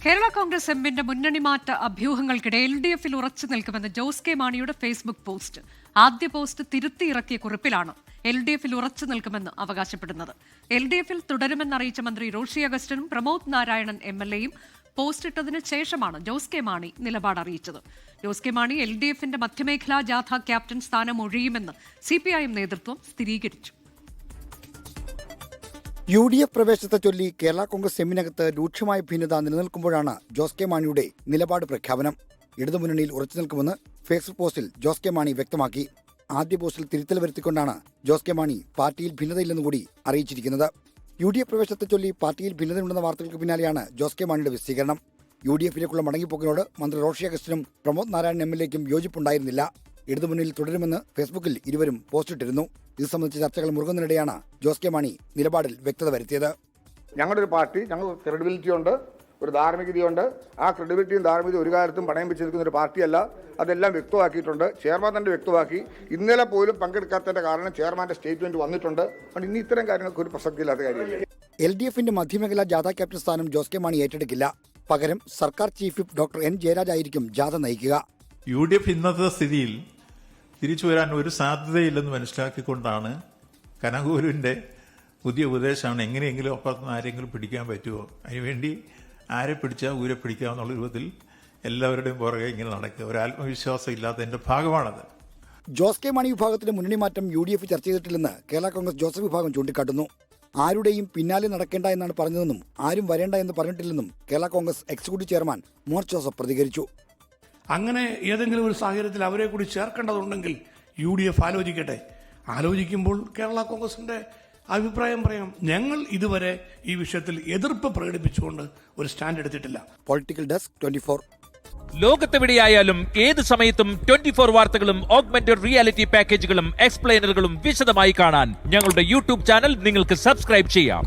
കേരള കോൺഗ്രസ് എമ്മിന്റെ മുന്നണി മാറ്റ അഭ്യൂഹങ്ങൾക്കിടെ LDF-ൽ ഉറച്ചു നിൽക്കുമെന്ന് ജോസ് കെ മാണിയുടെ ഫേസ്ബുക്ക് പോസ്റ്റ്. ആദ്യ പോസ്റ്റ് തിരുത്തി ഇറക്കിയ കുറിപ്പിലാണ് LDF-ൽ ഉറച്ചു നിൽക്കുമെന്ന് അവകാശപ്പെടുന്നത്. LDF-ൽ തുടരുമെന്നറിയിച്ച മന്ത്രി റോഷി അഗസ്റ്റിനും പ്രമോദ് നാരായണൻ MLA-യും പോസ്റ്റ് ഇട്ടതിന് ശേഷമാണ് ജോസ് കെ മാണി നിലപാട് അറിയിച്ചത്. ജോസ് കെ മാണി LDF-ന്റെ മധ്യമേഖലാ ജാഥ ക്യാപ്റ്റൻ സ്ഥാനം ഒഴിയുമെന്ന് CPIM നേതൃത്വം സ്ഥിരീകരിച്ചു. UDF പ്രവേശത്തെ ചൊല്ലി കേരള കോൺഗ്രസ് എമ്മിനകത്ത് രൂക്ഷമായ ഭിന്നത നിലനിൽക്കുമ്പോഴാണ് ജോസ് കെ മാണിയുടെ നിലപാട് പ്രഖ്യാപനം. ഇടതുമുന്നണിയിൽ ഉറച്ചു നിൽക്കുമെന്ന് ഫേസ്ബുക്ക് പോസ്റ്റിൽ ജോസ് കെ മാണി വ്യക്തമാക്കി. ആദ്യ പോസ്റ്റിൽ തിരുത്തൽ വരുത്തിക്കൊണ്ടാണ് ജോസ് കെ മാണി പാർട്ടിയിൽ ഭിന്നതയില്ലെന്നും കൂടി അറിയിച്ചിരിക്കുന്നത്. UDF പ്രവേശത്തെ ചൊല്ലി പാർട്ടിയിൽ ഭിന്നതയുണ്ടെന്ന വാർത്തകൾക്ക് പിന്നാലെയാണ് ജോസ് കെ മാണിയുടെ വിശദീകരണം. UDF-ലേക്കുള്ള മടങ്ങിപ്പോക്കിനോട് മന്ത്രി റോഷി അഗസ്റ്റിനും പ്രമോദ് നാരായണൻ MLA-യ്ക്കും യോജിപ്പുണ്ടായിരുന്നില്ല. ഇടതുമുന്നണിയിൽ തുടരുമെന്ന് ഫേസ്ബുക്കിൽ ഇരുവരും പോസ്റ്റിട്ടിരുന്നു. ഇത് സംബന്ധിച്ച ചർച്ചകൾ മുറുകുന്നതിനിടെയാണ് ജോസ് കെ മാണി നിലപാടിൽ വ്യക്തത വരുത്തിയത്. ഞങ്ങളുടെ ഒരു പാർട്ടി, ഞങ്ങൾ ക്രെഡിബിലിറ്റി ഉണ്ട്, ഒരു ധാർമ്മികതയുണ്ട്. ആ ക്രെഡിബിലിറ്റിയും ധാർമ്മികതയും ഒരു കാര്യത്തും പണയം വെച്ചിരിക്കുന്ന ഒരു പാർട്ടിയല്ല. അതെല്ലാം വ്യക്തമാക്കിയിട്ടുണ്ട്. ചെയർമാൻ തന്നെ വ്യക്തമാക്കി. ഇന്നലെ പോലും പങ്കെടുക്കാത്തതിന്റെ കാരണം ചെയർമാന്റെ സ്റ്റേറ്റ്മെന്റ് വന്നിട്ടുണ്ട്. അതുകൊണ്ട് ഇനി ഇത്തരം കാര്യങ്ങൾക്ക് ഒരു പ്രസക്തിയില്ലാത്ത കാര്യമില്ല. LDF-ന്റെ മധ്യമേഖലാ ജാഥ ക്യാപ്റ്റൻ സ്ഥാനം ജോസ് കെ മാണി ഏറ്റെടുക്കില്ല. പകരം സർക്കാർ chief whip doctor N Jayaraj ആയിരിക്കും ജാഥ നയിക്കുക. UDF ഇന്നത്തെ സ്ഥിതിയിൽ തിരിച്ചു വരാൻ ഒരു സാധ്യതയില്ലെന്ന് മനസ്സിലാക്കിക്കൊണ്ടാണ് കനകൂലിൻ്റെ പുതിയ ഉപദേശമാണ് എങ്ങനെയെങ്കിലും അപ്പുറത്തുനിന്ന് ആരെങ്കിലും പിടിക്കാൻ പറ്റുമോ, അതിനുവേണ്ടി ആരെ പിടിച്ചാൽ ഊരെ പിടിക്കാമെന്നുള്ള രൂപത്തിൽ എല്ലാവരുടെയും പുറകെ ഇങ്ങനെ നടക്കുക. ഒരു ആത്മവിശ്വാസം ഇല്ലാത്തതിൻ്റെ ഭാഗമാണത്. ജോസ് കെ മാണി വിഭാഗത്തിന്റെ മുന്നണി മാറ്റം UDF ചർച്ച ചെയ്തിട്ടില്ലെന്ന് കേരള കോൺഗ്രസ് ജോസഫ് വിഭാഗം ചൂണ്ടിക്കാട്ടുന്നു. ആരുടെയും പിന്നാലെ നടക്കേണ്ട എന്നാണ് പറഞ്ഞതെന്നും ആരും വരേണ്ട എന്ന് പറഞ്ഞിട്ടില്ലെന്നും കേരള കോൺഗ്രസ് എക്സിക്യൂട്ടീവ് ചെയർമാൻ മോൻസ് ജോസഫ് പ്രതികരിച്ചു. അങ്ങനെ ഏതെങ്കിലും ഒരു സാഹചര്യത്തിൽ അവരെ കൂടി ചേർക്കേണ്ടതുണ്ടെങ്കിൽ UDF ആലോചിക്കട്ടെ. ആലോചിക്കുമ്പോൾ കേരള കോൺഗ്രസിന്റെ അഭിപ്രായം പറയാം. ഞങ്ങൾ ഇതുവരെ ഈ വിഷയത്തിൽ എതിർപ്പ് പ്രകടിപ്പിച്ചുകൊണ്ട് ഒരു സ്റ്റാൻഡ് എടുത്തിട്ടില്ല. Political desk 24. ലോകത്തെവിടെയായാലും ഏത് സമയത്തും 24 വാർത്തകളും ഓഗ്മെന്റഡ് റിയാലിറ്റി പാക്കേജുകളും എക്സ്പ്ലെയിനറുകളും വിശദമായി കാണാൻ ഞങ്ങളുടെ YouTube ചാനൽ നിങ്ങൾക്ക് സബ്സ്ക്രൈബ് ചെയ്യാം.